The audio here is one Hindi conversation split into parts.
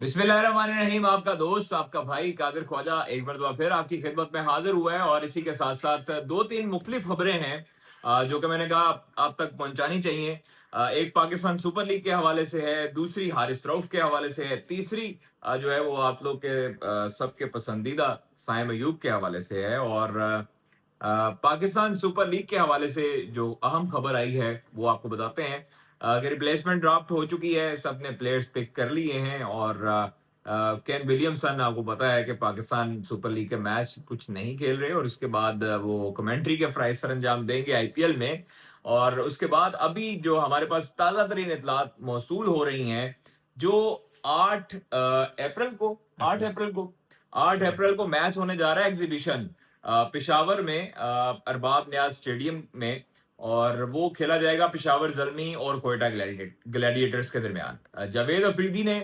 बिस्मिल्लाहिर्रहमानिर्रहीम। आपका दोस्त, आपका भाई कादिर ख्वाजा एक मरतबा फिर आपकी खिदमत में हाजिर हुआ है और इसी के साथ साथ दो तीन मुख्तलिफ खबरें हैं जो कि मैंने कहा आप तक पहुंचानी चाहिए। एक पाकिस्तान सुपर लीग के हवाले से है, दूसरी हारिस रऊफ के हवाले से है, तीसरी जो है वो आप लोग के सबके पसंदीदा साइम अयूब के हवाले से है। और पाकिस्तान सुपर लीग के हवाले से जो अहम खबर आई है वो आपको बताते हैं कि रिप्लेसमेंट ड्राफ्ट हो चुकी है, सबने प्लेयर्स पिक कर लिए हैं और केन विलियमसन आपको पता है कि पाकिस्तान सुपर लीग के मैच कुछ नहीं खेल रहे और उसके बाद वो कमेंट्री के फराइज सर अंजाम देंगे आईपीएल में। और उसके बाद अभी जो हमारे पास ताज़ा तरीन इतलात मौसूल हो रही हैं, जो 8 अप्रैल को 8 अप्रैल को 8 अप्रैल को मैच होने जा रहा है एग्जीबिशन पेशावर में, अरबाब न्याज स्टेडियम में। और वो खेला जाएगा पेशावर जल्मी और कोयटा ग्लैडिएटर्स के दरमियान। जावेद अफरीदी ने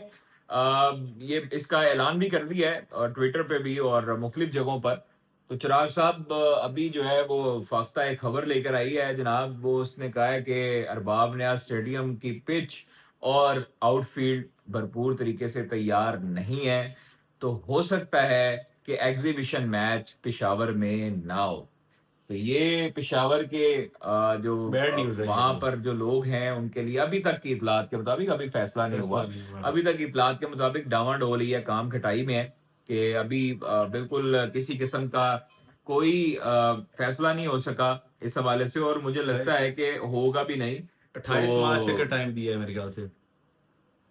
ये इसका ऐलान भी कर दिया है और ट्विटर पे भी और मुख्तलिफ जगहों पर। तो चिराग साहब अभी जो है वो फाख्ता एक खबर लेकर आई है जनाब, वो उसने कहा है कि अरबाब न्याज स्टेडियम की पिच और आउटफील्ड भरपूर तरीके से तैयार नहीं है, तो हो सकता है कि एग्जीबिशन मैच पेशावर में ना हो। तो ये पेशावर के जो बैड न्यूज है वहां पर जो लोग हैं उनके लिए अभी तक की इतलात के मुताबिक अभी फैसला नहीं हुआ। अभी तक इतलात के मुताबिक डावाडोल या काम खटाई में है कि अभी बिल्कुल किसी किस्म का कोई फैसला नहीं हो सका इस हवाले से, और मुझे लगता है कि होगा भी नहीं। 28 मार्च तक का तो टाइम दिया है मेरे ख्याल से।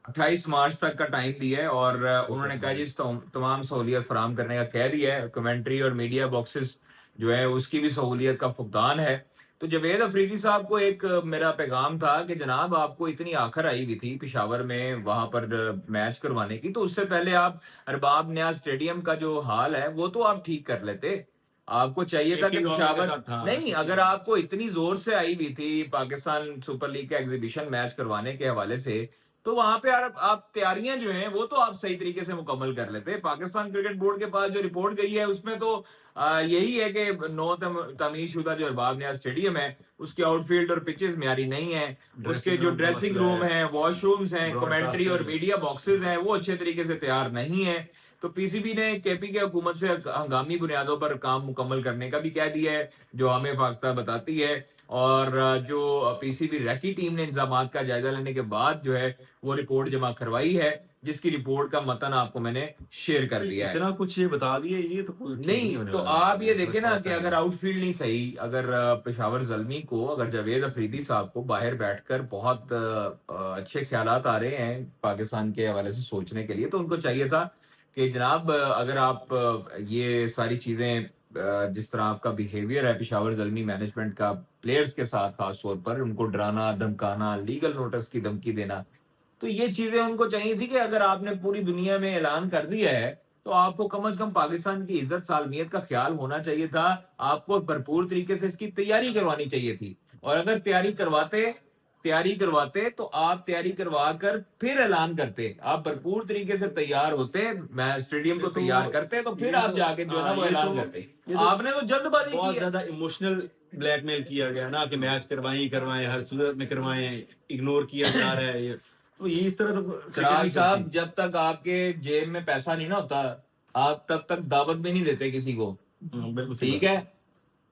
28 मार्च तक का टाइम दिया है और उन्होंने कहा जी तमाम सहूलियत फराम करने का कह दिया है। कमेंट्री और मीडिया बॉक्सेस जो है उसकी भी सहूलियत का फुकदान है। तो जावेद अफरीदी साहब को एक मेरा पैगाम था कि जनाब आपको इतनी आखिर आई हुई थी पेशावर में वहां पर मैच करवाने की, तो उससे पहले आप अरबाब न्याज स्टेडियम का जो हाल है वो तो आप ठीक कर लेते। आपको चाहिए था कि पेशावर नहीं, अगर आपको इतनी जोर से आई हुई थी पाकिस्तान सुपर लीग का एग्जीबिशन मैच करवाने के हवाले से, तो वहां पे आप तैयारियां जो हैं वो तो आप सही तरीके से मुकम्मल कर लेते। पाकिस्तान क्रिकेट बोर्ड के पास जो रिपोर्ट गई है उसमें तो यही है कि नौ तमीज शुदा जो अरबाब न्याज स्टेडियम है उसके आउटफील्ड और पिचेस म्यारी नहीं है, उसके जो ड्रेसिंग रूम है, वॉशरूम्स हैं, कमेंट्री और मीडिया बॉक्सेस हैं वो अच्छे तरीके से तैयार नहीं है। तो पीसीबी ने केपी के हुकूमत से हंगामी बुनियादों पर काम मुकम्मल करने का भी कह दिया है, जो हमें फाख्ता बताती है। और जो पीसीबी रैकी टीम ने इंतजाम का जायजा लेने के बाद जो है वो रिपोर्ट जमा करवाई है, जिसकी रिपोर्ट का मतन आपको मैंने शेयर कर दिया है। इतना कुछ ये बता दिए, ये तो कुछ ठीक नहीं होने तो वाला आप ये है, देखें फर्स्ट ना बात कि है। अगर आउटफील्ड नहीं सही, अगर पेशावर जल्मी को, अगर जावेद अफरीदी साहब को बाहर बैठकर बहुत अच्छे ख्यालात आ रहे हैं पाकिस्तान के हवाले से सोचने के लिए, तो उनको चाहिए था कि जनाब अगर आप ये सारी चीजें जिस तरह आपका बिहेवियर है पेशावर जल्मी मैनेजमेंट का प्लेयर्स के साथ, खास तौर पर उनको डराना धमकाना, लीगल नोटिस की धमकी देना, तो ये चीजें उनको चाहिए थी कि अगर आपने पूरी दुनिया में ऐलान कर दिया है तो आपको कम से कम पाकिस्तान की इज्जत सालमियत का ख्याल होना चाहिए था। आपको भरपूर तरीके से इसकी तैयारी करवानी चाहिए थी। और अगर तैयारी करवाते तो आप तैयारी करवा कर फिर ऐलान करते, आप भरपूर तरीके से तैयार होते, मैं स्टेडियम को तैयार करते, तो फिर आप जाके जो है ना वो ऐलान करते। आपने तो जल्दबाजी की बहुत है। ज्यादा इमोशनल ब्लैकमेल किया गया ना कि मैच करवाएं ही करवाएं, हर सूरत में करवाएं, इग्नोर किया जा रहा है ये। तो ये इस तरह तो क्रिकेट चिराग नहीं साहब, चलती। जब तक आपके जेब में पैसा नहीं ना होता, आप तब तक दावत भी नहीं देते किसी को। बिल्कुल सही ठीक बात। है।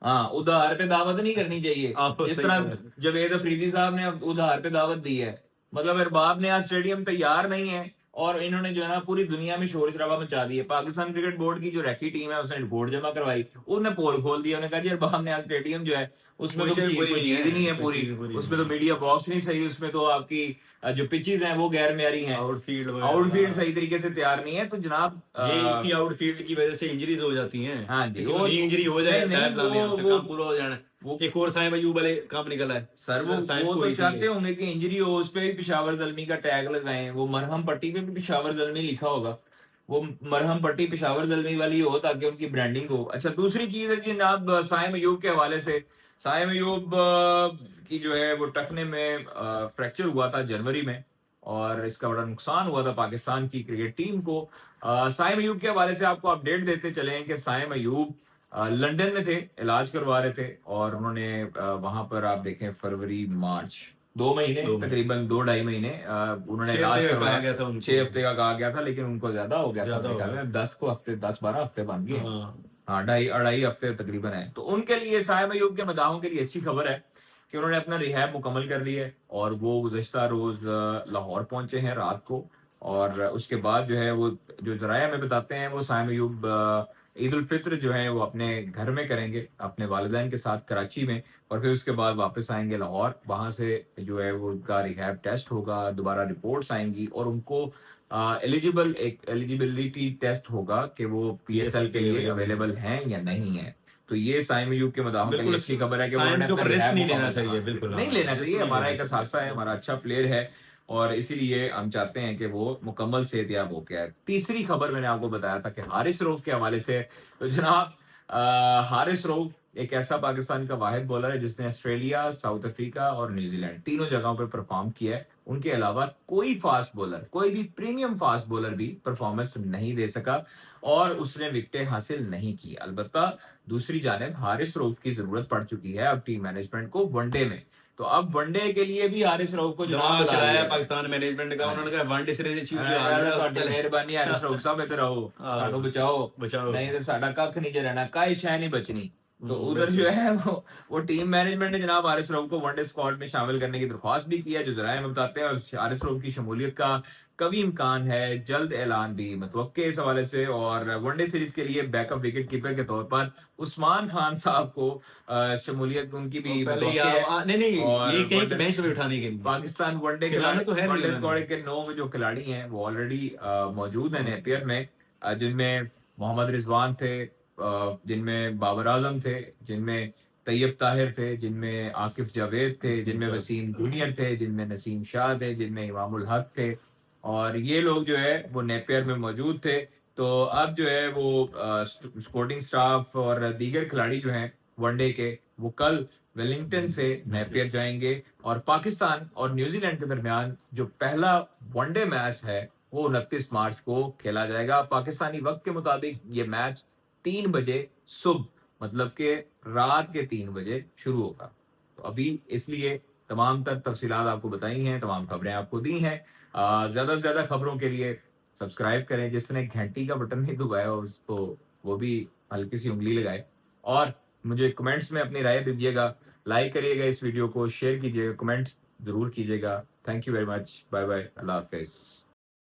हाँ, उधार पे दावत नहीं करनी चाहिए। आप जिस सही तरह कह रहे हैं। जावेद अफरीदी साहब ने उधार पे दावत दी है, मतलब अरबाब ने आज स्टेडियम तैयार नहीं है और इन्होंने जो है ना पूरी दुनिया में शोर शराबा मचा दिया। पाकिस्तान क्रिकेट बोर्ड की जो रैकी टीम है उसने रिपोर्ट जमा करवाई, उन्होंने पोल खोल दिया, उन्होंने कहा जी अरबाब ने आज स्टेडियम जो है उसमें तो कोई चीज नहीं है पूरी, उसमें तो मीडिया बॉक्स नहीं सही, उसमें तो आपकी जो पिचेस हैं वो गैर म्यारी हैं, आउटफील्ड सही तरीके से तैयार नहीं है। तो जनाब ये इसी आउटफील्ड की वजह से इंजरीज हो जाती हैं। हाँ जी, किसी को नी इंजरी हो जाए नहीं पैप लाने तो काम पूरा हो जाना। वो एक और साइम अयूब वाले काम निकला है सर, वो तो चाहते होंगे कि इंजरी हो, उस पे भी पेशावर जल्मी का टैग लगाएं, वो मरहम पट्टी पे भी पेशावर जल्मी लिखा होगा, वो मरहम पट्टी पेशावर जल्मी वाली हो ताकि उनकी ब्रांडिंग हो। अच्छा, दूसरी चीज है कि जनाब साइम अयूब के हवाले से, साइम अयूब की जो है वो टखने में फ्रैक्चर हुआ था जनवरी में और इसका बड़ा नुकसान हुआ था पाकिस्तान की क्रिकेट टीम को। साइम अयूब के हवाले से आपको अपडेट देते चले कि साइम अयूब लंदन में थे, इलाज करवा रहे थे और उन्होंने वहां पर आप देखें फरवरी मार्च 2 महीने, 2 महीने। तकरीबन 2 ढाई महीने उन्होंने 6 इलाज हफ्ते का कहा करवाया। गया था उनको। 6 हफ्ते का कहा गया था, लेकिन उनको ज्यादा हो गया था ज़्यादा मेरे हो ख्याल गया। में 10 हफ्ते 12 हफ्ते बन गए। हाँ। हाँ, ढाई अढ़ाई हफ्ते तकरीबन है। तो उनके लिए साइम अयूब के मदाहों के लिए अच्छी खबर है कि उन्होंने अपना रिहैब मुकम्मल कर लिया है और वो गुज़श्ता रोज़ लाहौर पहुंचे हैं रात को। और उसके बाद जो है वो जो ज़राया हमें बताते हैं वो साइम अयूब ईद उल फित्र जो है वो अपने घर में करेंगे, अपने वालिदैन के साथ कराची में, और फिर उसके बाद वापस आएँगे लाहौर। वहाँ से जो है वो उनका रिहैब टेस्ट होगा, दोबारा रिपोर्ट्स आएँगी और उनको एक एलिजिबिलिटी टेस्ट होगा कि वो पीएसएल पीएसएल के के लिए लिए अवेलेबल है। अवेलेबल हैं या नहीं है। तो ये साइम अयूब के मदाहों के लिए बिल्कुल, अच्छी खबर है कि साइम उन्होंने के अपना ऊपर रिस्क रिहैब नहीं लेना मुकम्मल चाहिए, बिल्कुल, नहीं हाँ, लेना रिस्क चाहिए। नहीं हमारा लेना एक चाहिए। असासा है, हमारा अच्छा प्लेयर है और इसीलिए हम चाहते हैं कि वो मुकम्मल सेहतयाब हो गया है। तीसरी खबर मैंने आपको बताया था कि हारिस रऊफ के हवाले से। तो जनाब हारिस रऊफ एक ऐसा पाकिस्तान का वाहिद बॉलर है जिसने ऑस्ट्रेलिया, साउथ अफ्रीका और न्यूजीलैंड तीनों जगहों पर परफॉर्म किया है। उनके अलावा कोई फास्ट बॉलर, कोई भी प्रीमियम फास्ट बॉलर भी परफॉर्मेंस नहीं दे सका और उसने विकेटें हासिल नहीं की। अलबत्ता दूसरी जानिब हारिस रऊफ की जरूरत पड़ चुकी है अब टीम मैनेजमेंट को वनडे में। तो अब वनडे के लिए भी हारिस रऊफ को जनाब दिमाग बुला चलाया लिया गया। पाकिस्तान मैनेजमेंट का, हाँ उन्होंने जी। कहा वनडे सीरीज अचीव जो आ यार गया उस ਤੁਹਾਡੀ पहले। ਮਿਹਰਬਾਨੀ ਹਾਰਿਸ ਰਊਫ ਸਾਹਿਬ ਇੱਧਰ ਆਓ, ਸਾਨੂੰ बचाओ, बचाओ। नहीं तो साडा कख नहीं जे रहना, काई शै नहीं बचनी। तो उधर जो बिल्कुल। है वो टीम मैनेजमेंट ने जनाब हारिस रऊफ को वनडे स्क्वाड में शामिल करने की दरख्वास्त भी की है, जो जराए हमें बताते हैं। और हारिस रऊफ की शमूलियत का कभी इम्कान है, जल्द ऐलान भी मुतवक्के है इस हवाले से। और वनडे सीरीज के लिए बैकअप विकेट कीपर के तौर पर उस्मान खान साहब को शमूलियत उनकी और भी पहले ही मुतवक्के है। नहीं, नहीं, और ये कहीं कि वनडे बेंच पे बिठाने के लिए। पाकिस्तान वनडे खिलाना तो है नहीं वनडे उन्होंने। स्क्वाड के 9 जो खिलाड़ी हैं वो ऑलरेडी मौजूद हैं नेपियर में, जिनमें मोहम्मद रिजवान थे, जिनमें बाबर आजम थे, जिनमें तैयब ताहिर थे, जिनमें आकिफ जावेद थे, नसीम जिनमें शाह। वसीम जूनियर थे, जिनमें नसीम शाह थे, जिनमें इमामुल हक थे। और ये लोग जो है वो नेपियर में मौजूद थे। तो अब जो है वो स्पोर्टिंग स्टाफ और दीगर खिलाड़ी जो हैं वनडे के, वो कल वेलिंगटन से नेपियर जाएंगे। और पाकिस्तान और न्यूजीलैंड के दरमियान जो पहला वनडे मैच है वो 29 मार्च को खेला जाएगा पाकिस्तानी वक्त के मुताबिक। ये मैच 3 बजे सुबह, मतलब कि रात के 3 बजे शुरू होगा। तो अभी इसलिए तमाम तर तफसीलात आपको बताई हैं, तमाम खबरें आपको दी हैं। ज्यादा से ज्यादा खबरों के लिए सब्सक्राइब करें, जिसने घंटी का बटन नहीं दबाया हो उसको वो भी हल्की सी उंगली लगाए। और मुझे कमेंट्स में अपनी राय दीजिएगा, लाइक करिएगा इस वीडियो को, शेयर कीजिएगा, कमेंट जरूर कीजिएगा। Thank you very much, bye bye, अल्लाह हाफिज।